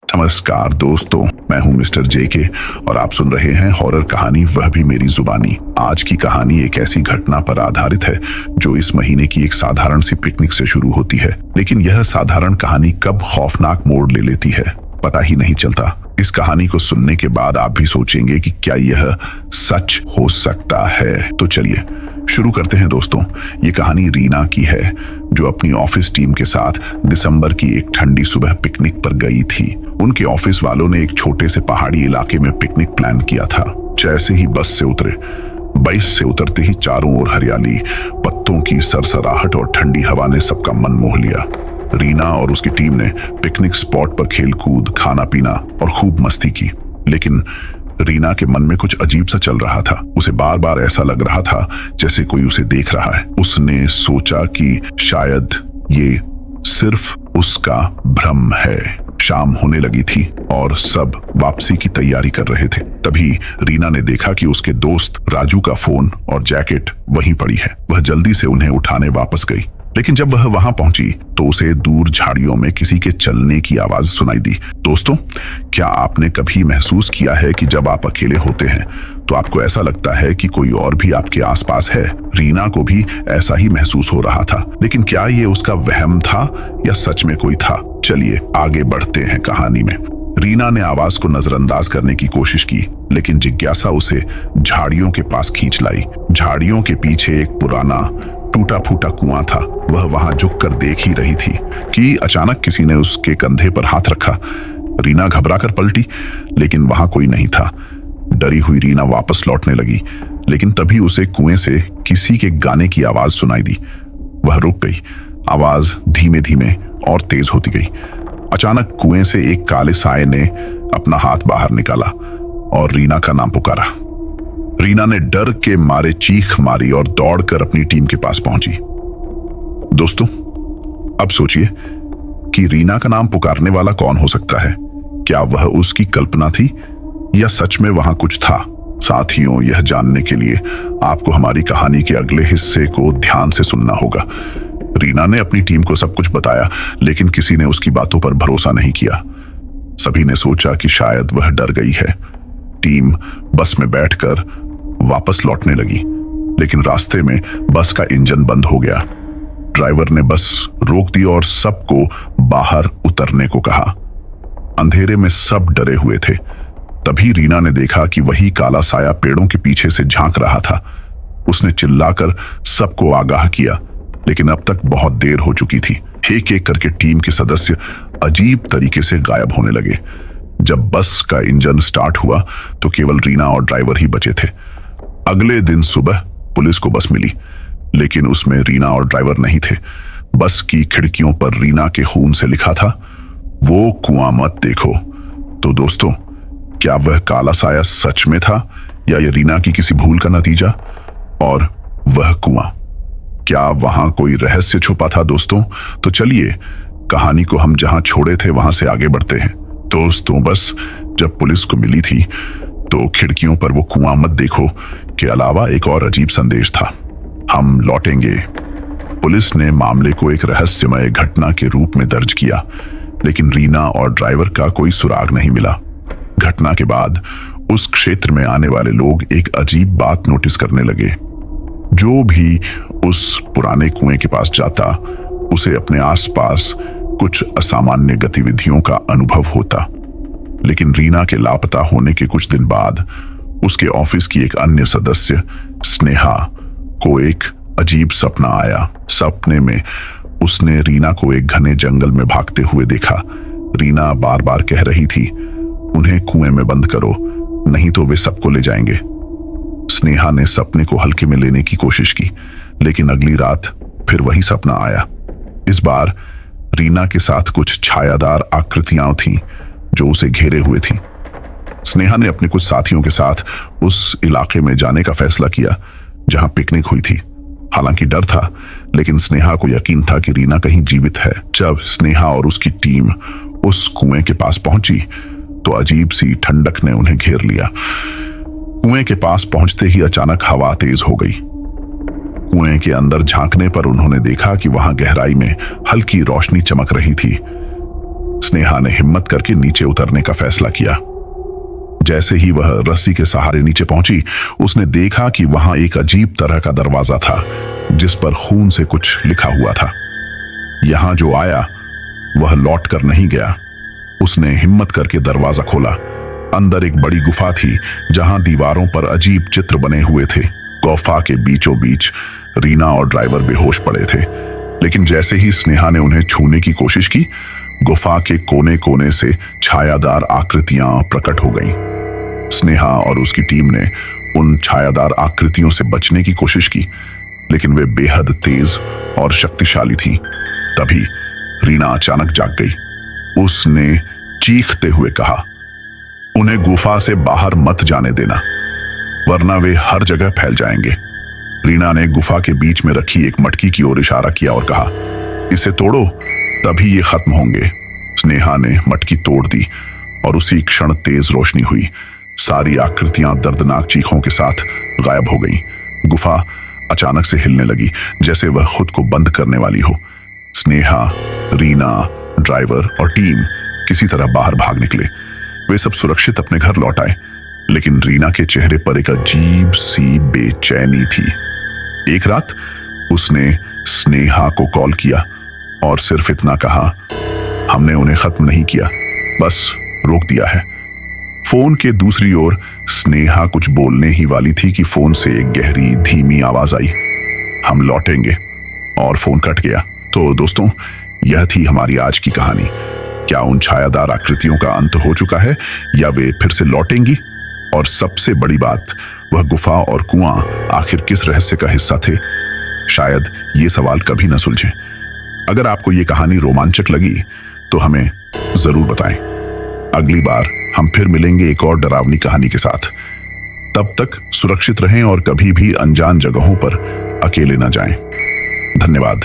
नमस्कार दोस्तों, मैं हूं मिस्टर जेके और आप सुन रहे हैं हॉरर कहानी, वह भी मेरी जुबानी। आज की कहानी एक ऐसी घटना पर आधारित है जो इस महीने की एक साधारण सी पिकनिक से शुरू होती है, लेकिन यह साधारण कहानी कब खौफनाक मोड़ ले लेती है पता ही नहीं चलता। इस कहानी को सुनने के बाद आप भी सोचेंगे कि क्या यह सच हो सकता है। तो चलिए शुरू करते हैं दोस्तों। ये कहानी रीना की है जो अपनी ऑफिस टीम के साथ दिसंबर की एक ठंडी सुबह पिकनिक पर गई थी। उनके ऑफिस वालों ने एक छोटे से पहाड़ी इलाके में पिकनिक प्लान किया था। जैसे ही बस से उतरते ही चारों ओर हरियाली, पत्तों की सरसराहट और ठंडी हवा ने सबका मन मोह लिया। रीना और उसकी टीम ने पिकनिक स्पॉट पर खेल कूद, खाना पीना और खूब मस्ती की, लेकिन रीना के मन में कुछ अजीब सा चल रहा था। उसे बार बार ऐसा लग रहा था जैसे कोई उसे देख रहा है। उसने सोचा कि शायद ये सिर्फ उसका भ्रम है। शाम होने लगी थी और सब वापसी की तैयारी कर रहे थे। तभी रीना ने देखा कि उसके दोस्त राजू का फोन और जैकेट वहीं पड़ी है। वह जल्दी से उन्हें उठाने वापस गई, लेकिन जब वह वहां पहुंची तो उसे दूर झाड़ियों में किसी के चलने की आवाज सुनाई दी। दोस्तों, क्या आपने कभी महसूस किया है कि जब आप अकेले होते हैं तो आपको ऐसा लगता है कि कोई और भी आपके आसपास है? रीना को भी ऐसा ही महसूस हो रहा था, लेकिन क्या ये उसका वहम था या सच में कोई था? चलिए आगे बढ़ते हैं कहानी में। रीना ने आवाज को नजरअंदाज करने की कोशिश की, लेकिन जिज्ञासा उसे झाड़ियों के पास खींच लाई। झाड़ियों के पीछे एक पुराना टूटा फूटा कुआं था। वह वहां झुककर देख ही रही थी कि अचानक किसी ने उसके कंधे पर हाथ रखा। रीना घबराकर पलटी, लेकिन वहां कोई नहीं था। डरी हुई रीना वापस लौटने लगी, लेकिन तभी उसे कुएं से किसी के गाने की आवाज सुनाई दी। वह रुक गई। आवाज धीमे धीमे और तेज होती गई। अचानक कुएं से एक काले साए ने अपना हाथ बाहर निकाला और रीना का नाम पुकारा। रीना ने डर के मारे चीख मारी और दौड़कर अपनी टीम के पास पहुंची। दोस्तों, अब सोचिए कि रीना का नाम पुकारने वाला कौन हो सकता है? क्या वह उसकी कल्पना थी या सच में वहां कुछ था? साथियों, यह जानने के लिए आपको हमारी कहानी के अगले हिस्से को ध्यान से सुनना होगा। रीना ने अपनी टीम को सब कुछ बताया, लेकिन किसी ने उसकी बातों पर भरोसा नहीं किया। सभी ने सोचा कि शायद वह डर गई है। टीम बस में बैठकर वापस लौटने लगी, लेकिन रास्ते में बस का इंजन बंद हो गया। ड्राइवर ने बस रोक दी और सबको बाहर उतरने को कहा। अंधेरे में सब डरे हुए थे। तभी रीना ने देखा कि वही काला साया पेड़ों के पीछे से झांक रहा था। उसने चिल्लाकर सबको आगाह किया, लेकिन अब तक बहुत देर हो चुकी थी। एक एक करके टीम के सदस्य अजीब तरीके से गायब होने लगे। जब बस का इंजन स्टार्ट हुआ तो केवल रीना और ड्राइवर ही बचे थे। अगले दिन सुबह पुलिस को बस मिली, लेकिन उसमें रीना और ड्राइवर नहीं थे। बस की खिड़कियों पर रीना के खून से लिखा था, वो कुआं मत देखो। तो दोस्तों, क्या वह काला साया सच में था या ये रीना की किसी भूल का नतीजा? और वह कुआं, क्या वहां कोई रहस्य छुपा था? दोस्तों, तो चलिए कहानी को हम जहां छोड़े थे वहां से आगे बढ़ते हैं। दोस्तों, बस जब पुलिस को मिली थी तो खिड़कियों पर वो कुआं मत देखो के अलावा एक और अजीब संदेश था, हम लौटेंगे। पुलिस ने मामले को एक रहस्यमय घटना के रूप में दर्ज किया, लेकिन रीना और ड्राइवर का कोई सुराग नहीं मिला। घटना के बाद उस क्षेत्र में आने वाले लोग एक अजीब बात नोटिस करने लगे। जो भी उस पुराने कुएं के पास जाता, उसे अपने आसपास कुछ असामान्य गतिविधियों का अनुभव होता। लेकिन रीना के लापता होने के कुछ दिन बाद उसके ऑफिस की एक अन्य सदस्य स्नेहा को एक अजीब सपना आया। सपने में उसने रीना को एक घने जंगल में भागते हुए देखा। रीना बार बार कह रही थी, उन्हें कुएं में बंद करो, नहीं तो वे सबको ले जाएंगे। स्नेहा ने सपने को हल्के में लेने की कोशिश की, लेकिन अगली रात फिर वही सपना आया। इस बार रीना के साथ कुछ छायादार आकृतियां थीं जो उसे घेरे हुए थीं। स्नेहा ने अपने कुछ साथियों के साथ उस इलाके में जाने का फैसला किया जहां पिकनिक हुई थी। हालांकि डर था, लेकिन स्नेहा को यकीन था कि रीना कहीं जीवित है। जब स्नेहा और उसकी टीम उस कुएं के पास पहुंची तो अजीब सी ठंडक ने उन्हें घेर लिया। कुएं के पास पहुंचते ही अचानक हवा तेज हो गई। कुएं के अंदर झांकने पर उन्होंने देखा कि वहां गहराई में हल्की रोशनी चमक रही थी। स्नेहा ने हिम्मत करके नीचे उतरने का फैसला किया। जैसे ही वह रस्सी के सहारे नीचे पहुंची, उसने देखा कि वहां एक अजीब तरह का दरवाजा था जिस पर खून से कुछ लिखा हुआ था। यहां जो आया वह लौट कर नहीं गया। उसने हिम्मत करके दरवाजा खोला। अंदर एक बड़ी गुफा थी जहां दीवारों पर अजीब चित्र बने हुए थे। गुफा के बीचों बीच रीना और ड्राइवर बेहोश पड़े थे, लेकिन जैसे ही स्नेहा ने उन्हें छूने की कोशिश की, गुफा के कोने कोने से छायादार आकृतियां प्रकट हो गईं। स्नेहा और उसकी टीम ने उन छायादार आकृतियों से बचने की कोशिश की, लेकिन वे बेहद तेज और शक्तिशाली थीं। तभी रीना अचानक जाग गई। उसने चीखते हुए कहा, उन्हें गुफा से बाहर मत जाने देना, वरना वे हर जगह फैल जाएंगे। रीना ने गुफा के बीच में रखी एक मटकी की ओर इशारा किया और कहा, इसे तोड़ो, तभी ये खत्म होंगे। स्नेहा ने मटकी तोड़ दी और उसी क्षण तेज रोशनी हुई। सारी आकृतियां दर्दनाक चीखों के साथ गायब हो गईं। गुफा अचानक से हिलने लगी, जैसे वह खुद को बंद करने वाली हो। स्नेहा, रीना, ड्राइवर और टीम किसी तरह बाहर भाग निकले। वे सब सुरक्षित अपने घर लौट आए, लेकिन रीना के चेहरे पर एक अजीब सी बेचैनी थी। एक रात उसने स्नेहा को कॉल किया और सिर्फ इतना कहा, हमने उन्हें खत्म नहीं किया, बस रोक दिया है। फोन के दूसरी ओर स्नेहा कुछ बोलने ही वाली थी कि फोन से एक गहरी धीमी आवाज आई, हम लौटेंगे, और फोन कट गया। तो दोस्तों, यह थी हमारी आज की कहानी। क्या उन छायादार आकृतियों का अंत हो चुका है या वे फिर से लौटेंगी? और सबसे बड़ी बात, वह गुफा और कुआं आखिर किस रहस्य का हिस्सा थे? शायद ये सवाल कभी न सुलझे। अगर आपको ये कहानी रोमांचक लगी तो हमें जरूर बताएं। अगली बार हम फिर मिलेंगे एक और डरावनी कहानी के साथ। तब तक सुरक्षित रहें और कभी भी अनजान जगहों पर अकेले न जाएं। धन्यवाद।